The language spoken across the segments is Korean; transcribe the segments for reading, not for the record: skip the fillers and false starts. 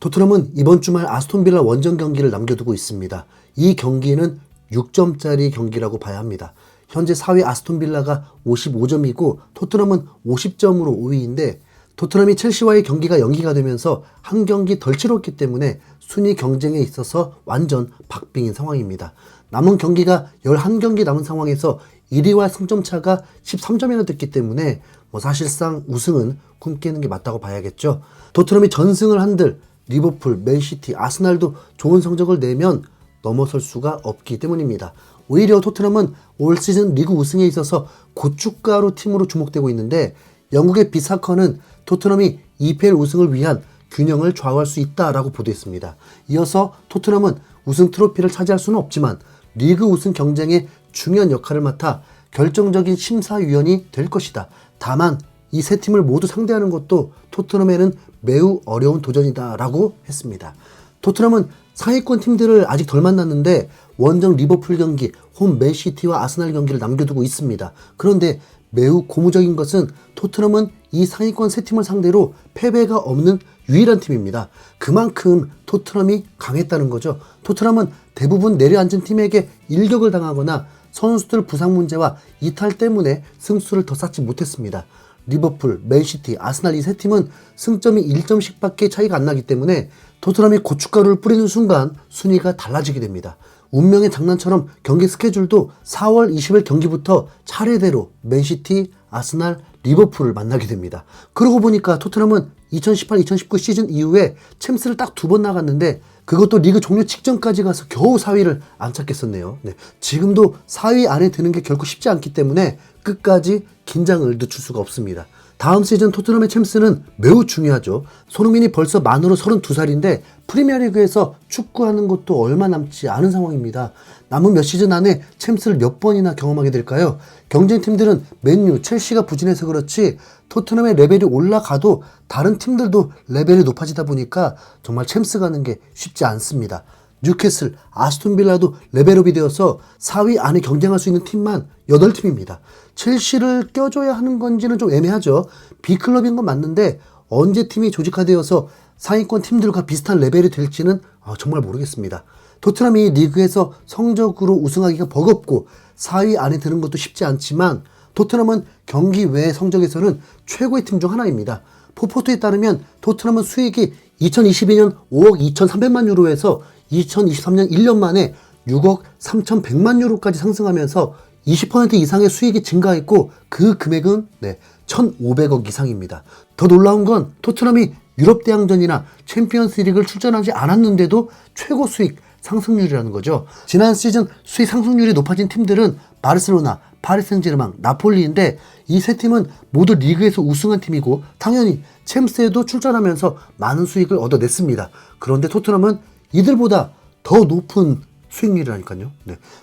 토트넘은 이번 주말 아스톤빌라 원정 경기를 남겨두고 있습니다. 이 경기는 6점짜리 경기라고 봐야 합니다. 현재 4위 아스톤빌라가 55점이고 토트넘은 50점으로 5위인데 토트넘이 첼시와의 경기가 연기가 되면서 한 경기 덜 치렀기 때문에 순위 경쟁에 있어서 완전 박빙인 상황입니다. 남은 경기가 11경기 남은 상황에서 1위와 승점 차가 13점이나 됐기 때문에 사실상 우승은 꿈꾸는 게 맞다고 봐야겠죠. 토트넘이 전승을 한들 리버풀, 맨시티, 아스날도 좋은 성적을 내면 넘어설 수가 없기 때문입니다. 오히려 토트넘은 올 시즌 리그 우승에 있어서 고춧가루 팀으로 주목되고 있는데 영국의 비사커는 토트넘이 EPL 우승을 위한 균형을 좌우할 수 있다라고 보도했습니다. 이어서 토트넘은 우승 트로피를 차지할 수는 없지만 리그 우승 경쟁에 중요한 역할을 맡아 결정적인 심사위원이 될 것이다. 다만 이 세 팀을 모두 상대하는 것도 토트넘에는 매우 어려운 도전이다 라고 했습니다. 토트넘은 상위권 팀들을 아직 덜 만났는데 원정 리버풀 경기, 홈 맨시티와 아스날 경기를 남겨두고 있습니다. 그런데 매우 고무적인 것은 토트넘은 이 상위권 세 팀을 상대로 패배가 없는 유일한 팀입니다. 그만큼 토트넘이 강했다는 거죠. 토트넘은 대부분 내려앉은 팀에게 일격을 당하거나 선수들 부상 문제와 이탈 때문에 승수를 더 쌓지 못했습니다. 리버풀, 맨시티, 아스날 이 세 팀은 승점이 1점씩 밖에 차이가 안 나기 때문에 토트넘이 고춧가루를 뿌리는 순간 순위가 달라지게 됩니다. 운명의 장난처럼 경기 스케줄도 4월 20일 경기부터 차례대로 맨시티, 아스날, 리버풀을 만나게 됩니다. 그러고 보니까 토트넘은 2018-2019 시즌 이후에 챔스를 딱 2번 나갔는데 그것도 리그 종료 직전까지 가서 겨우 4위를 안착했었네요. 지금도 4위 안에 드는 게 결코 쉽지 않기 때문에 끝까지 긴장을 늦출 수가 없습니다. 다음 시즌 토트넘의 챔스는 매우 중요하죠. 손흥민이 벌써 만으로 32살인데 프리미어리그에서 축구하는 것도 얼마 남지 않은 상황입니다. 남은 몇 시즌 안에 챔스를 몇 번이나 경험하게 될까요? 경쟁팀들은 맨유, 첼시가 부진해서 그렇지 토트넘의 레벨이 올라가도 다른 팀들도 레벨이 높아지다 보니까 정말 챔스 가는 게 쉽지 않습니다. 뉴캐슬, 아스톤빌라도 레벨업이 되어서 4위 안에 경쟁할 수 있는 팀만 8팀입니다. 첼시를 껴줘야 하는 건지는 좀 애매하죠. B클럽인 건 맞는데 언제 팀이 조직화되어서 상위권 팀들과 비슷한 레벨이 될지는 정말 모르겠습니다. 토트넘이 리그에서 성적으로 우승하기가 버겁고 4위 안에 드는 것도 쉽지 않지만 토트넘은 경기 외 성적에서는 최고의 팀 중 하나입니다. 포포트에 따르면 토트넘은 수익이 2022년 5억 2,300만 유로에서 2023년 1년 만에 6억 3,100만 유로까지 상승하면서 20% 이상의 수익이 증가했고 그 금액은 1,500억 이상입니다. 더 놀라운 건 토트넘이 유럽 대항전이나 챔피언스 리그를 출전하지 않았는데도 최고 수익 상승률이라는 거죠. 지난 시즌 수익 상승률이 높아진 팀들은 바르셀로나, 파리 생제르맹, 나폴리인데 이 세 팀은 모두 리그에서 우승한 팀이고 당연히 챔스에도 출전하면서 많은 수익을 얻어냈습니다. 그런데 토트넘은 이들보다 더 높은 수익률이라니까요.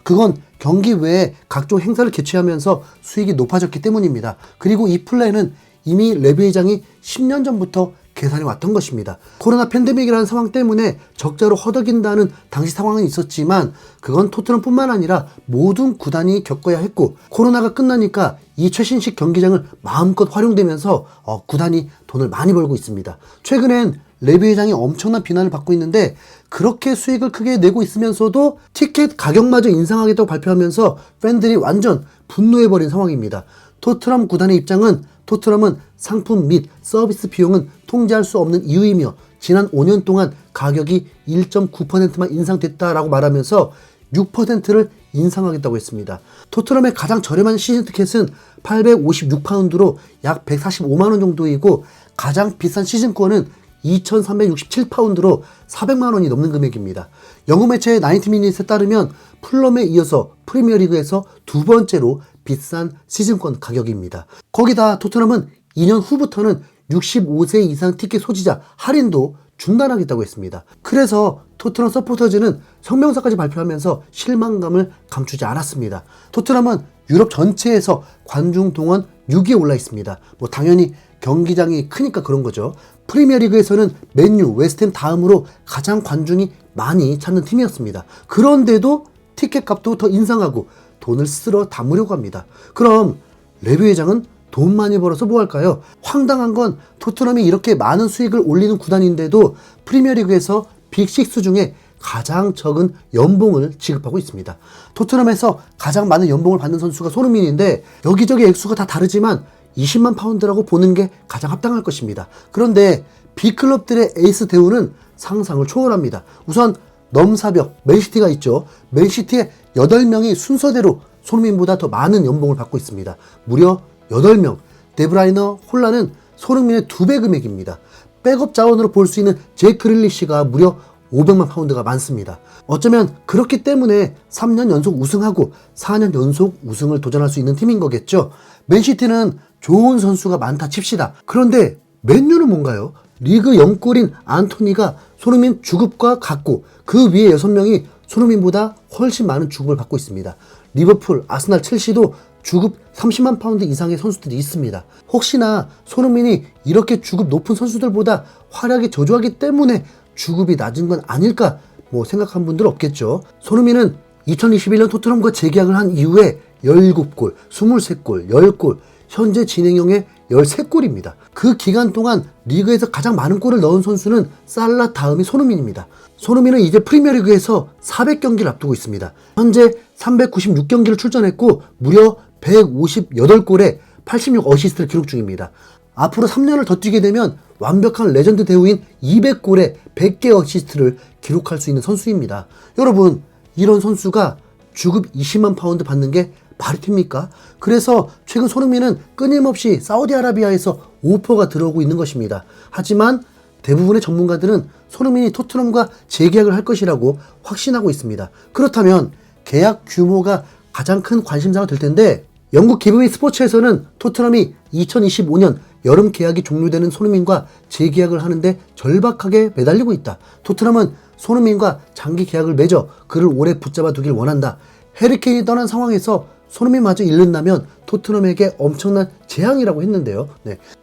그건 경기 외에 각종 행사를 개최하면서 수익이 높아졌기 때문입니다. 그리고 이 플랜은 이미 레비 회장이 10년 전부터 계산해 왔던 것입니다. 코로나 팬데믹이라는 상황 때문에 적자로 허덕인다는 당시 상황은 있었지만 그건 토트넘뿐만 아니라 모든 구단이 겪어야 했고 코로나가 끝나니까 이 최신식 경기장을 마음껏 활용되면서 구단이 돈을 많이 벌고 있습니다. 최근엔 레비 회장이 엄청난 비난을 받고 있는데 그렇게 수익을 크게 내고 있으면서도 티켓 가격마저 인상하겠다고 발표하면서 팬들이 완전 분노해버린 상황입니다. 토트넘 구단의 입장은 토트넘은 상품 및 서비스 비용은 통제할 수 없는 이유이며 지난 5년 동안 가격이 1.9%만 인상됐다라고 말하면서 6%를 인상하겠다고 했습니다. 토트넘의 가장 저렴한 시즌 티켓은 856파운드로 약 145만원 정도이고 가장 비싼 시즌권은 2,367파운드로 400만원이 넘는 금액입니다. 영국 매체 90미닛에 따르면 풀럼에 이어서 프리미어리그에서 두 번째로 비싼 시즌권 가격입니다. 거기다 토트넘은 2년 후부터는 65세 이상 티켓 소지자 할인도 중단하겠다고 했습니다. 그래서 토트넘 서포터즈는 성명서까지 발표하면서 실망감을 감추지 않았습니다. 토트넘은 유럽 전체에서 관중 동원 6위에 올라 있습니다. 당연히 경기장이 크니까 그런 거죠. 프리미어리그에서는 맨유, 웨스트햄 다음으로 가장 관중이 많이 찾는 팀이었습니다. 그런데도 티켓 값도 더 인상하고 돈을 쓸어 담으려고 합니다. 그럼 레비 회장은 돈 많이 벌어서 뭐 할까요? 황당한 건 토트넘이 이렇게 많은 수익을 올리는 구단인데도 프리미어리그에서 빅6 중에 가장 적은 연봉을 지급하고 있습니다. 토트넘에서 가장 많은 연봉을 받는 선수가 손흥민인데 여기저기 액수가 다 다르지만 20만 파운드라고 보는 게 가장 합당할 것입니다. 그런데 빅클럽들의 에이스 대우는 상상을 초월합니다. 우선 넘사벽 맨시티가 있죠. 맨시티의 8명이 순서대로 손흥민보다 더 많은 연봉을 받고 있습니다. 무려 8명. 데브라이너, 홀란은 손흥민의 2배 금액입니다. 백업 자원으로 볼 수 있는 제크 릴리시가 무려 500만 파운드가 많습니다. 어쩌면 그렇기 때문에 3년 연속 우승하고 4년 연속 우승을 도전할 수 있는 팀인 거겠죠. 맨시티는 좋은 선수가 많다 칩시다. 그런데 맨유는 뭔가요? 리그 영골인 안토니가 손흥민 주급과 같고 그 위에 6명이 손흥민보다 훨씬 많은 주급을 받고 있습니다. 리버풀, 아스날, 첼시도 주급 30만 파운드 이상의 선수들이 있습니다. 혹시나 손흥민이 이렇게 주급 높은 선수들보다 활약이 저조하기 때문에 주급이 낮은 건 아닐까 생각한 분들 없겠죠. 손흥민은 2021년 토트넘과 재계약을 한 이후에 17골, 23골, 10골, 현재 진행형의 13골입니다. 그 기간 동안 리그에서 가장 많은 골을 넣은 선수는 살라 다음이 손흥민입니다. 손흥민은 이제 프리미어리그에서 400경기를 앞두고 있습니다. 현재 396경기를 출전했고 무려 158골에 86어시스트를 기록 중입니다. 앞으로 3년을 더 뛰게 되면 완벽한 레전드 대우인 200골에 100개 어시스트를 기록할 수 있는 선수입니다. 여러분, 이런 선수가 주급 20만 파운드 받는 게 말이 됩니까? 그래서 최근 손흥민은 끊임없이 사우디아라비아에서 오퍼가 들어오고 있는 것입니다. 하지만 대부분의 전문가들은 손흥민이 토트넘과 재계약을 할 것이라고 확신하고 있습니다. 그렇다면 계약 규모가 가장 큰 관심사가 될 텐데 영국 기브미 스포츠에서는 토트넘이 2025년 여름 계약이 종료되는 손흥민과 재계약을 하는데 절박하게 매달리고 있다. 토트넘은 손흥민과 장기 계약을 맺어 그를 오래 붙잡아 두길 원한다. 해리케인이 떠난 상황에서 손흥민마저 잃는다면 토트넘에게 엄청난 재앙이라고 했는데요.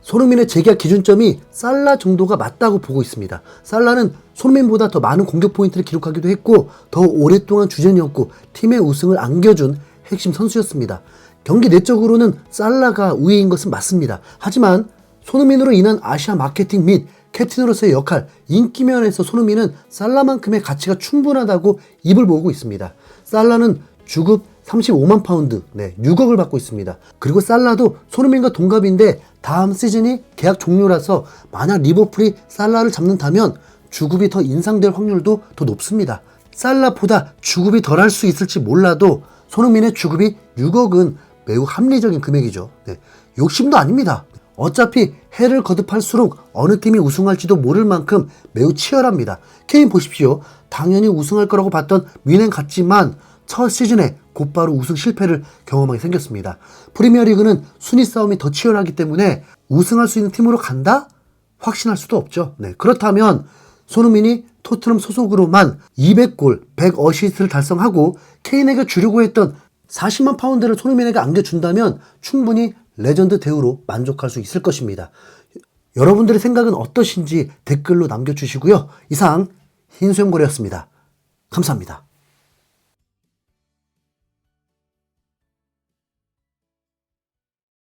손흥민의 재계약 기준점이 살라 정도가 맞다고 보고 있습니다. 살라는 손흥민보다 더 많은 공격 포인트를 기록하기도 했고 더 오랫동안 주전이었고 팀의 우승을 안겨준 핵심 선수였습니다. 경기 내적으로는 살라가 우위인 것은 맞습니다. 하지만 손흥민으로 인한 아시아 마케팅 및 캡틴으로서의 역할, 인기 면에서 손흥민은 살라만큼의 가치가 충분하다고 입을 모으고 있습니다. 살라는 주급 35만 파운드, 6억을 받고 있습니다. 그리고 살라도 손흥민과 동갑인데 다음 시즌이 계약 종료라서 만약 리버풀이 살라를 잡는다면 주급이 더 인상될 확률도 더 높습니다. 살라보다 주급이 덜할 수 있을지 몰라도 손흥민의 주급이 6억은 매우 합리적인 금액이죠. 욕심도 아닙니다. 어차피 해를 거듭할수록 어느 팀이 우승할지도 모를 만큼 매우 치열합니다. 케인 보십시오. 당연히 우승할 거라고 봤던 뮌헨 같지만 첫 시즌에 곧바로 우승 실패를 경험하게 생겼습니다. 프리미어리그는 순위 싸움이 더 치열하기 때문에 우승할 수 있는 팀으로 간다? 확신할 수도 없죠. 그렇다면 손흥민이 토트넘 소속으로만 200골, 100어시스트를 달성하고 케인에게 주려고 했던 40만 파운드를 손흥민에게 안겨준다면 충분히 레전드 대우로 만족할 수 있을 것입니다. 여러분들의 생각은 어떠신지 댓글로 남겨주시고요. 이상 흰수염고래였습니다. 감사합니다.